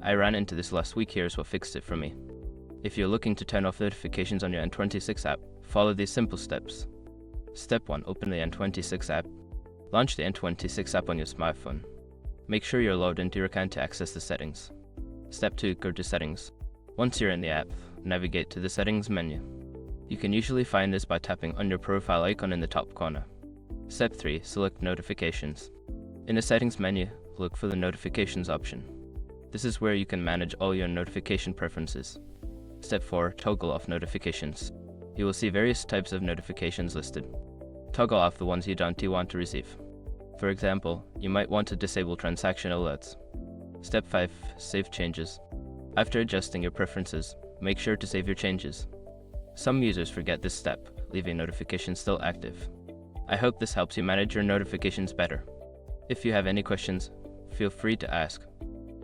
I ran into this last week. Here's what fixed it for me. If you're looking to turn off notifications on your N26 app, follow these simple steps. Step 1. Open the N26 app. Launch the N26 app on your smartphone. Make sure you're logged into your account to access the settings. Step 2. Go to Settings. Once you're in the app, navigate to the Settings menu. You can usually find this by tapping on your profile icon in the top corner. Step 3. Select Notifications. In the Settings menu, look for the Notifications option. This is where you can manage all your notification preferences. Step 4. Toggle off notifications. You will see various types of notifications listed. Toggle off the ones you don't want to receive. For example, you might want to disable transaction alerts. Step 5. Save changes. After adjusting your preferences, make sure to save your changes. Some users forget this step, leaving notifications still active. I hope this helps you manage your notifications better. If you have any questions, feel free to ask.